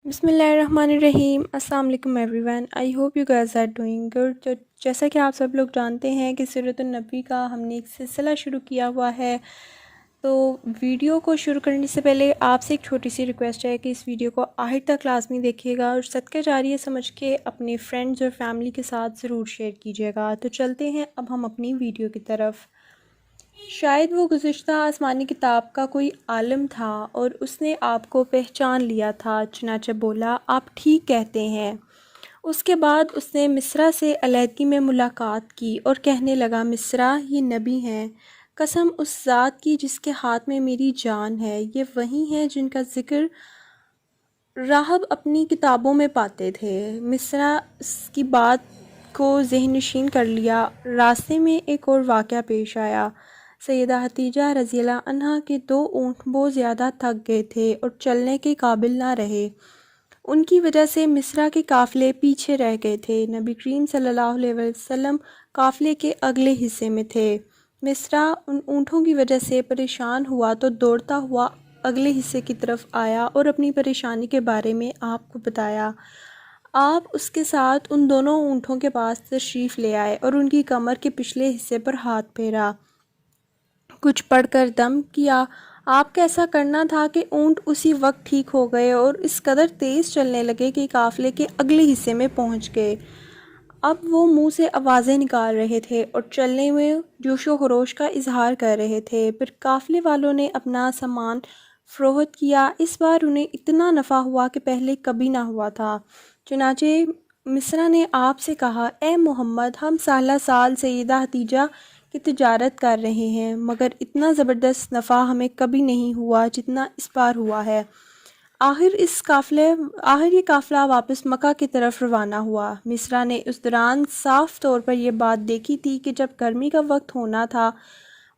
بسم اللہ الرحمن الرحیم۔ السلام علیکم everyone, I hope you guys are doing good. تو جیسا کہ آپ سب لوگ جانتے ہیں کہ سیرت النبی کا ہم نے ایک سلسلہ شروع کیا ہوا ہے، تو ویڈیو کو شروع کرنے سے پہلے آپ سے ایک چھوٹی سی ریکویسٹ ہے کہ اس ویڈیو کو آخر تک لازمی دیکھیے گا اور صدقہ جاریہ سمجھ کے اپنے فرینڈز اور فیملی کے ساتھ ضرور شیئر کیجیے گا۔ تو چلتے ہیں اب ہم اپنی ویڈیو کی طرف۔ شاید وہ گزشتہ آسمانی کتاب کا کوئی عالم تھا اور اس نے آپ کو پہچان لیا تھا، چنانچہ بولا، آپ ٹھیک کہتے ہیں۔ اس کے بعد اس نے مصرع سے علیحدگی میں ملاقات کی اور کہنے لگا، مصرع، یہ نبی ہیں، قسم اس ذات کی جس کے ہاتھ میں میری جان ہے، یہ وہی ہیں جن کا ذکر راہب اپنی کتابوں میں پاتے تھے۔ مصرع اس کی بات کو ذہن نشین کر لیا۔ راستے میں ایک اور واقعہ پیش آیا۔ سیدہ حتیجہ رضی اللہ عنہا کے 2 اونٹ بہت زیادہ تھک گئے تھے اور چلنے کے قابل نہ رہے۔ ان کی وجہ سے مصرع کے قافلے پیچھے رہ گئے تھے۔ نبی کریم صلی اللہ علیہ وسلم قافلے کے اگلے حصے میں تھے۔ مصرع ان اونٹوں کی وجہ سے پریشان ہوا تو دوڑتا ہوا اگلے حصے کی طرف آیا اور اپنی پریشانی کے بارے میں آپ کو بتایا۔ آپ اس کے ساتھ ان دونوں اونٹوں کے پاس تشریف لے آئے اور ان کی کمر کے پچھلے حصے پر ہاتھ پھیرا، کچھ پڑھ کر دم کیا۔ آپ کا ایسا کرنا تھا کہ اونٹ اسی وقت ٹھیک ہو گئے اور اس قدر تیز چلنے لگے کہ قافلے کے اگلے حصے میں پہنچ گئے۔ اب وہ منہ سے آوازیں نکال رہے تھے اور چلنے میں جوش و خروش کا اظہار کر رہے تھے۔ پھر قافلے والوں نے اپنا سامان فروخت کیا۔ اس بار انہیں اتنا نفع ہوا کہ پہلے کبھی نہ ہوا تھا۔ چنانچہ مصرع نے آپ سے کہا، اے محمد، ہم سالہ سال سیدہ حتیجہ کی تجارت کر رہے ہیں، مگر اتنا زبردست نفع ہمیں کبھی نہیں ہوا جتنا اس بار ہوا ہے۔ آخر یہ قافلہ واپس مکہ کی طرف روانہ ہوا۔ مصرع نے اس دوران صاف طور پر یہ بات دیکھی تھی کہ جب گرمی کا وقت ہونا تھا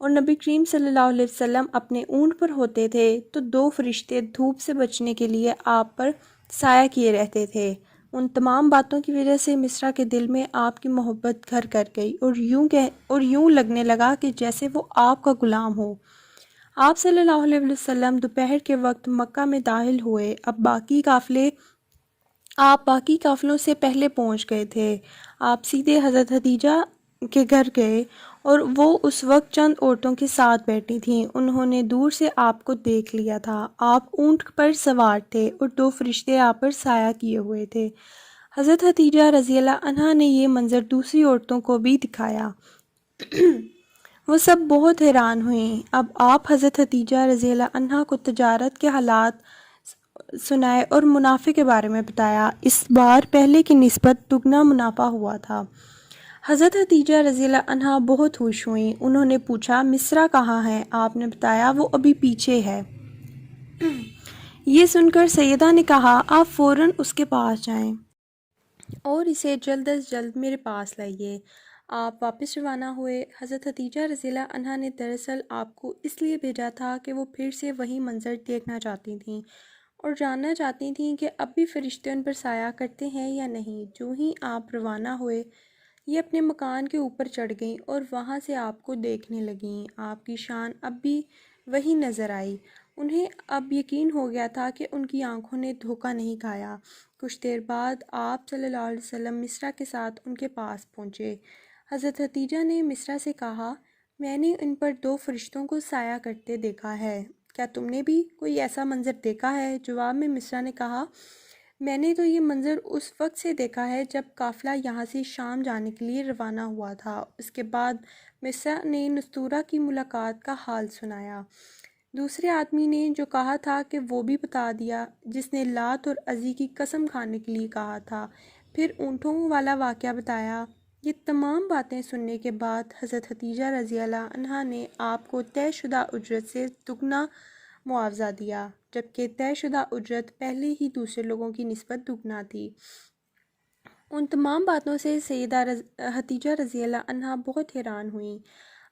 اور نبی کریم صلی اللہ علیہ وسلم اپنے اونٹ پر ہوتے تھے تو 2 فرشتے دھوپ سے بچنے کے لیے آپ پر سایہ کیے رہتے تھے۔ ان تمام باتوں کی وجہ سے مصرع کے دل میں آپ کی محبت گھر کر گئی اور یوں لگنے لگا کہ جیسے وہ آپ کا غلام ہو۔ آپ صلی اللہ علیہ وسلم دوپہر کے وقت مکہ میں داخل ہوئے۔ آپ باقی قافلوں سے پہلے پہنچ گئے تھے۔ آپ سیدھے حضرت حتیجہ کے گھر گئے اور وہ اس وقت چند عورتوں کے ساتھ بیٹھی تھیں۔ انہوں نے دور سے آپ کو دیکھ لیا تھا۔ آپ اونٹ پر سوار تھے اور 2 فرشتے آپ پر سایہ کیے ہوئے تھے۔ حضرت حتیجہ رضی اللہ عنہا نے یہ منظر دوسری عورتوں کو بھی دکھایا۔ وہ سب بہت حیران ہوئیں۔ اب آپ حضرت حتیجہ رضی اللہ عنہا کو تجارت کے حالات سنائے اور منافع کے بارے میں بتایا۔ اس بار پہلے کی نسبت دگنا منافع ہوا تھا۔ حضرت حتیجہ رضی اللہ عنہا بہت خوش ہوئیں۔ انہوں نے پوچھا، مصرع کہاں ہے؟ آپ نے بتایا، وہ ابھی پیچھے ہے۔ یہ سن کر سیدہ نے کہا، آپ فوراً اس کے پاس جائیں اور اسے جلد از جلد میرے پاس لائیے۔ آپ واپس روانہ ہوئے۔ حضرت حتیجہ رضی اللہ عنہا نے دراصل آپ کو اس لیے بھیجا تھا کہ وہ پھر سے وہی منظر دیکھنا چاہتی تھیں اور جاننا چاہتی تھیں کہ اب بھی فرشتے ان پر سایہ کرتے ہیں یا نہیں۔ جو ہی آپ روانہ ہوئے، یہ اپنے مکان کے اوپر چڑھ گئیں اور وہاں سے آپ کو دیکھنے لگیں۔ آپ کی شان اب بھی وہی نظر آئی۔ انہیں اب یقین ہو گیا تھا کہ ان کی آنکھوں نے دھوکہ نہیں کھایا۔ کچھ دیر بعد آپ صلی اللہ علیہ وسلم مصرع کے ساتھ ان کے پاس پہنچے۔ حضرت حتیجہ نے مصرع سے کہا، میں نے ان پر 2 فرشتوں کو سایہ کرتے دیکھا ہے، کیا تم نے بھی کوئی ایسا منظر دیکھا ہے؟ جواب میں مصرع نے کہا، میں نے تو یہ منظر اس وقت سے دیکھا ہے جب قافلہ یہاں سے شام جانے کے لیے روانہ ہوا تھا۔ اس کے بعد مصرع نے نستورہ کی ملاقات کا حال سنایا۔ دوسرے آدمی نے جو کہا تھا کہ وہ بھی بتا دیا، جس نے لات اور عزی کی قسم کھانے کے لیے کہا تھا، پھر اونٹوں والا واقعہ بتایا۔ یہ تمام باتیں سننے کے بعد حضرت حتیجہ رضی اللہ عنہا نے آپ کو طے شدہ اجرت سے دگنا معاوضہ دیا، جبکہ طے شدہ اجرت پہلے ہی دوسرے لوگوں کی نسبت دگنا تھی۔ ان تمام باتوں سے سیدہ حتیجہ رضی اللہ عنہا بہت حیران ہوئیں۔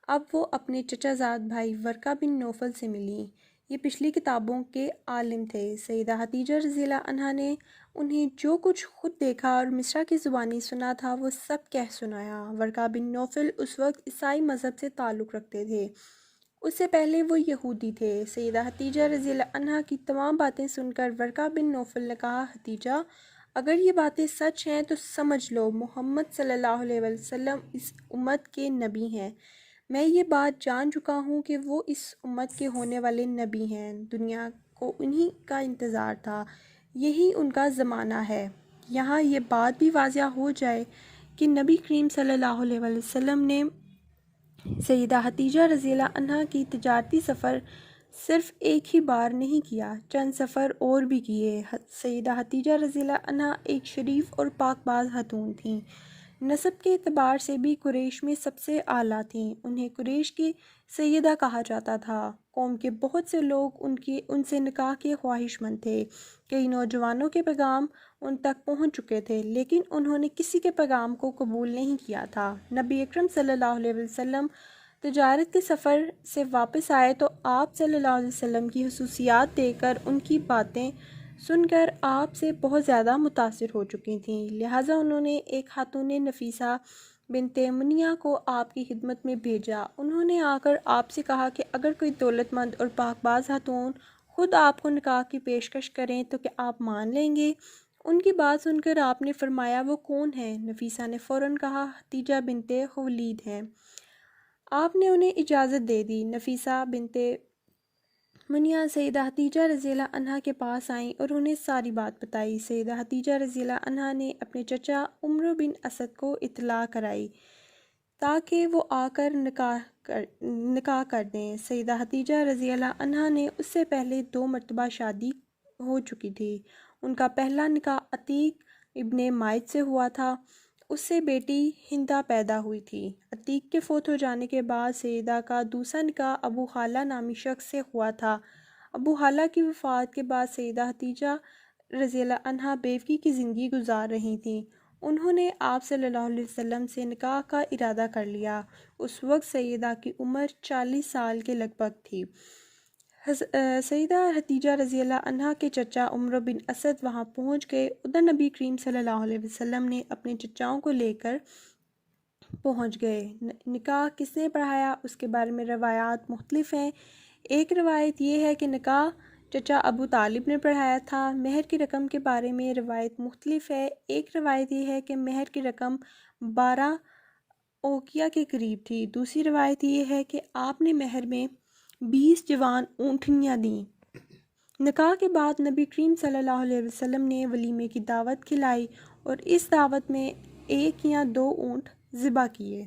اب وہ اپنے چچا زاد بھائی ورقہ بن نوفل سے ملیں۔ یہ پچھلی کتابوں کے عالم تھے۔ سیدہ حتیجہ رضی اللہ عنہا نے انہیں جو کچھ خود دیکھا اور مصرع کی زبانی سنا تھا وہ سب کہہ سنایا۔ ورقہ بن نوفل اس وقت عیسائی مذہب سے تعلق رکھتے تھے۔ اس سے پہلے وہ یہودی تھے۔ سیدہ حتیجہ رضی اللہ عنہا کی تمام باتیں سن کر ورقہ بن نوفل نے کہا، حتیجہ اگر یہ باتیں سچ ہیں تو سمجھ لو محمد صلی اللہ علیہ وسلم اس امت کے نبی ہیں۔ میں یہ بات جان چکا ہوں کہ وہ اس امت کے ہونے والے نبی ہیں۔ دنیا کو انہی کا انتظار تھا، یہی ان کا زمانہ ہے۔ یہاں یہ بات بھی واضح ہو جائے کہ نبی کریم صلی اللہ علیہ وسلم نے سیدہ حتیجہ رضی اللہ عنہا کی تجارتی سفر صرف ایک ہی بار نہیں کیا، چند سفر اور بھی کیے۔ سیدہ حتیجہ رضی اللہ عنہا ایک شریف اور پاک باز خاتون تھیں۔ نسب کے اعتبار سے بھی قریش میں سب سے اعلیٰ تھیں۔ انہیں قریش کی سیدہ کہا جاتا تھا۔ قوم کے بہت سے لوگ ان سے نکاح کے خواہش مند تھے۔ کئی نوجوانوں کے پیغام ان تک پہنچ چکے تھے، لیکن انہوں نے کسی کے پیغام کو قبول نہیں کیا تھا۔ نبی اکرم صلی اللہ علیہ وسلم تجارت کے سفر سے واپس آئے تو آپ صلی اللہ علیہ وسلم کی خصوصیات دیکھ کر ان کی باتیں سن کر آپ سے بہت زیادہ متاثر ہو چکی تھیں، لہٰذا انہوں نے ایک خاتون نفیسہ بنت منیہ کو آپ کی خدمت میں بھیجا۔ انہوں نے آ کر آپ سے کہا کہ اگر کوئی دولت مند اور پاک باز خاتون خود آپ کو نکاح کی پیشکش کریں تو کیا آپ مان لیں گے؟ ان کی بات سن کر آپ نے فرمایا، وہ کون ہے؟ نفیسہ نے فوراً کہا، حتیجہ بنت خویلد ہیں۔ آپ نے انہیں اجازت دے دی۔ نفیسہ بنت منیہ سیدہ حتیجہ رضی اللہ عنہا کے پاس آئیں اور انہیں ساری بات بتائی۔ سیدہ حتیجہ رضی اللہ عنہا نے اپنے چچا عمرو بن اسد کو اطلاع کرائی تاکہ وہ آ کر نکاح کر دیں۔ سیدہ حتیجہ رضی اللہ عنہا نے اس سے پہلے 2 مرتبہ شادی ہو چکی تھی۔ ان کا پہلا نکاح عتیق ابن مائد سے ہوا تھا، اس سے بیٹی ہندہ پیدا ہوئی تھی۔ عتیق کے فوت ہو جانے کے بعد سیدہ کا دوسرا نکاح ابو خالہ نامی شخص سے ہوا تھا۔ ابو خالہ کی وفات کے بعد سیدہ حتیجہ رضی اللہ عنہا بیوگی کی زندگی گزار رہی تھیں۔ انہوں نے آپ صلی اللہ علیہ وسلم سے نکاح کا ارادہ کر لیا۔ اس وقت سیدہ کی عمر 40 سال کے لگ بھگ تھی۔ سیدہ حتیجہ رضی اللہ عنہا کے چچا عمرو بن اسد وہاں پہنچ گئے۔ ادھر نبی کریم صلی اللہ علیہ وسلم نے اپنے چچاؤں کو لے کر پہنچ گئے۔ نکاح کس نے پڑھایا اس کے بارے میں روایات مختلف ہیں۔ ایک روایت یہ ہے کہ نکاح چچا ابو طالب نے پڑھایا تھا۔ مہر کی رقم کے بارے میں روایت مختلف ہے۔ ایک روایت یہ ہے کہ مہر کی رقم 12 اوقیہ کے قریب تھی۔ دوسری روایت یہ ہے کہ آپ نے مہر میں 20 جوان اونٹنیاں دیں۔ نکاح کے بعد نبی کریم صلی اللہ علیہ وسلم نے ولیمے کی دعوت کھلائی اور اس دعوت میں 1 یا 2 اونٹ ذبح کیے۔